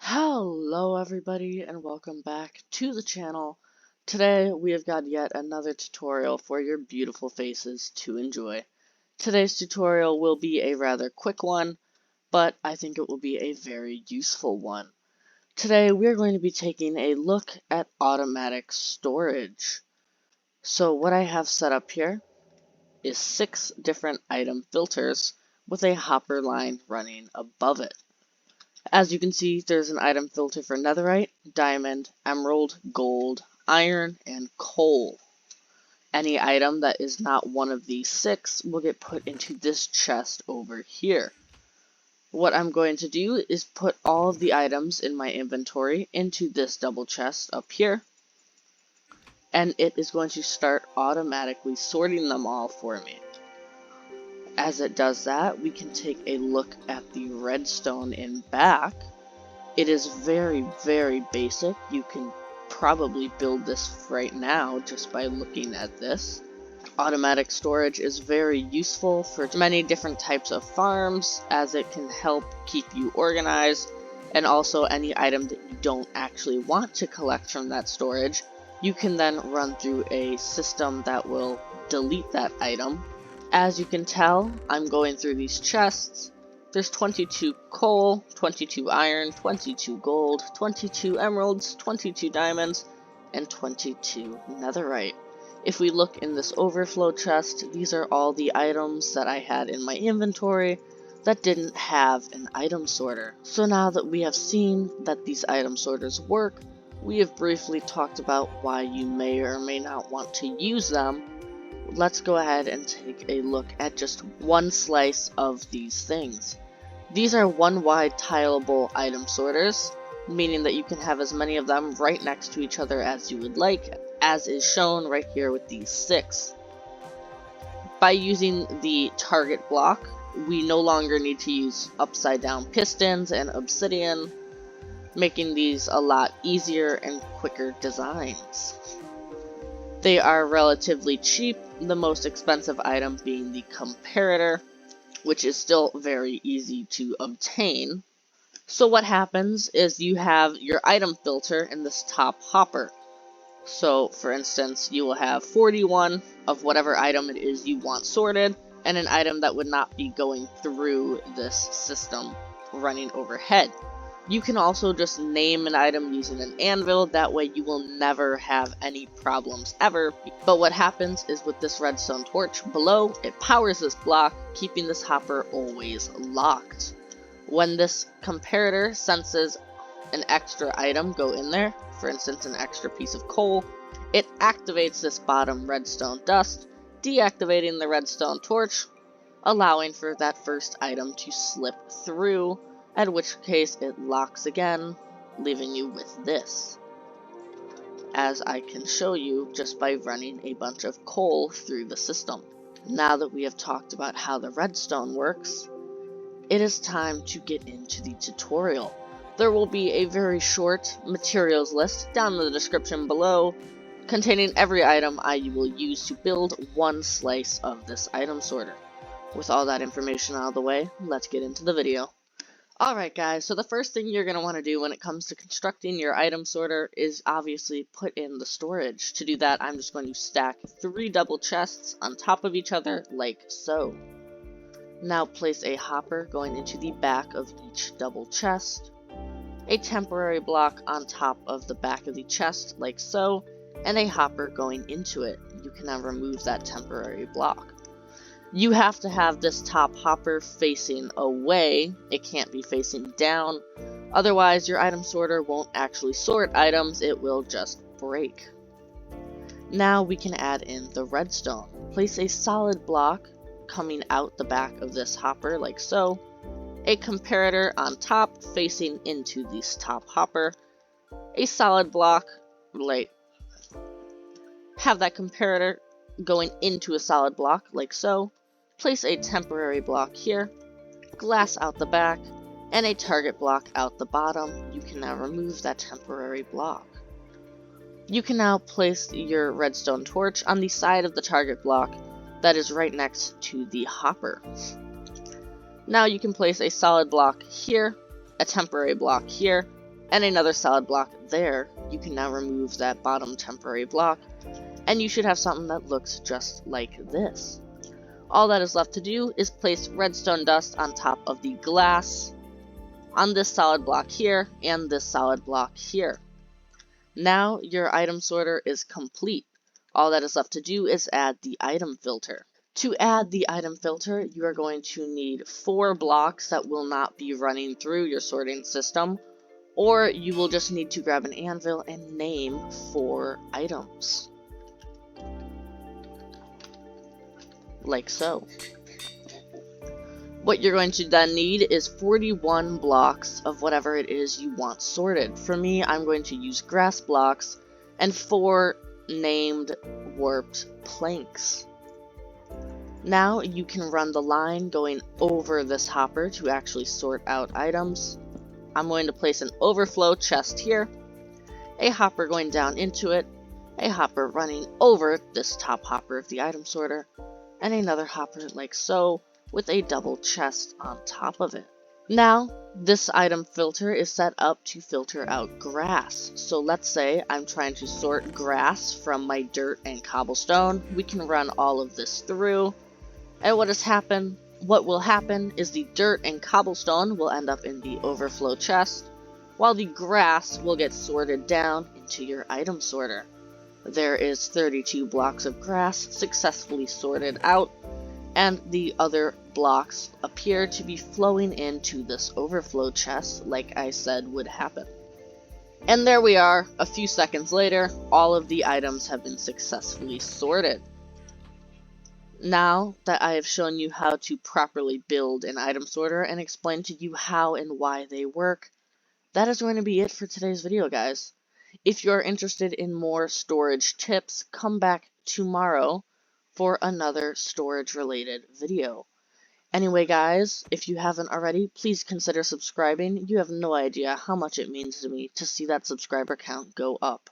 Hello everybody and welcome back to the channel. Today we have got yet another tutorial for your beautiful faces to enjoy. Today's tutorial will be a rather quick one, but I think it will be a very useful one. Today we are going to be taking a look at automatic storage. So what I have set up here is 6 different item filters with a hopper line running above it. As you can see, there's an item filter for netherite, diamond, emerald, gold, iron, and coal. Any item that is not one of these 6 will get put into this chest over here. What I'm going to do is put all of the items in my inventory into this double chest up here, and it is going to start automatically sorting them all for me. As it does that, we can take a look at the redstone in back. It is very, very basic. You can probably build this right now just by looking at this. Automatic storage is very useful for many different types of farms, as it can help keep you organized, and also any item that you don't actually want to collect from that storage, you can then run through a system that will delete that item. As you can tell, I'm going through these chests. There's 22 coal, 22 iron, 22 gold, 22 emeralds, 22 diamonds, and 22 netherite. If we look in this overflow chest, these are all the items that I had in my inventory that didn't have an item sorter. So now that we have seen that these item sorters work, we have briefly talked about why you may or may not want to use them. Let's go ahead and take a look at just one slice of these things. These are one wide tileable item sorters, meaning that you can have as many of them right next to each other as you would like, as is shown right here with these 6. By using the target block, we no longer need to use upside down pistons and obsidian, making these a lot easier and quicker designs. They are relatively cheap, the most expensive item being the Comparator, which is still very easy to obtain. So what happens is you have your item filter in this top hopper. So for instance, you will have 41 of whatever item it is you want sorted, and an item that would not be going through this system running overhead. You can also just name an item using an anvil, that way you will never have any problems ever. But what happens is with this redstone torch below, it powers this block, keeping this hopper always locked. When this comparator senses an extra item go in there, for instance an extra piece of coal, it activates this bottom redstone dust, deactivating the redstone torch, allowing for that first item to slip through, at which case it locks again, leaving you with this, as I can show you just by running a bunch of coal through the system. Now that we have talked about how the redstone works, it is time to get into the tutorial. There will be a very short materials list down in the description below, containing every item I will use to build one slice of this item sorter. With all that information out of the way, let's get into the video. Alright guys, so the first thing you're going to want to do when it comes to constructing your item sorter is obviously put in the storage. To do that, I'm just going to stack 3 double chests on top of each other like so. Now place a hopper going into the back of each double chest, a temporary block on top of the back of the chest like so, and a hopper going into it. You can now remove that temporary block. You have to have this top hopper facing away, it can't be facing down, otherwise your item sorter won't actually sort items, it will just break. Now we can add in the redstone. Place a solid block coming out the back of this hopper like so, a comparator on top facing into this top hopper, a solid block, have that comparator going into a solid block like so, place a temporary block here, glass out the back, and a target block out the bottom. You can now remove that temporary block. You can now place your redstone torch on the side of the target block that is right next to the hopper. Now you can place a solid block here, a temporary block here, and another solid block there, you can now remove that bottom temporary block, and you should have something that looks just like this. All that is left to do is place redstone dust on top of the glass, on this solid block here, and this solid block here. Now your item sorter is complete. All that is left to do is add the item filter. To add the item filter, you are going to need 4 blocks that will not be running through your sorting system, or you will just need to grab an anvil and name 4 items. Like so. What you're going to then need is 41 blocks of whatever it is you want sorted. For me, I'm going to use grass blocks and 4 named warped planks. Now you can run the line going over this hopper to actually sort out items. I'm going to place an overflow chest here, a hopper going down into it, a hopper running over this top hopper of the item sorter, and another hopper like so, with a double chest on top of it. Now, this item filter is set up to filter out grass. So let's say I'm trying to sort grass from my dirt and cobblestone. We can run all of this through, and what will happen is the dirt and cobblestone will end up in the overflow chest, while the grass will get sorted down into your item sorter. There is 32 blocks of grass successfully sorted out, and the other blocks appear to be flowing into this overflow chest like I said would happen. And there we are, a few seconds later, all of the items have been successfully sorted. Now that I have shown you how to properly build an item sorter and explained to you how and why they work, that is going to be it for today's video, guys. If you're interested in more storage tips, come back tomorrow for another storage related video. Anyway guys, if you haven't already, please consider subscribing. You have no idea how much it means to me to see that subscriber count go up.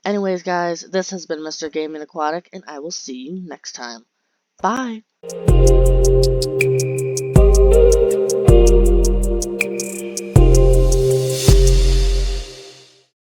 Anyways guys, this has been Mr. Gaming Aquatic, and I will see you next time. Bye!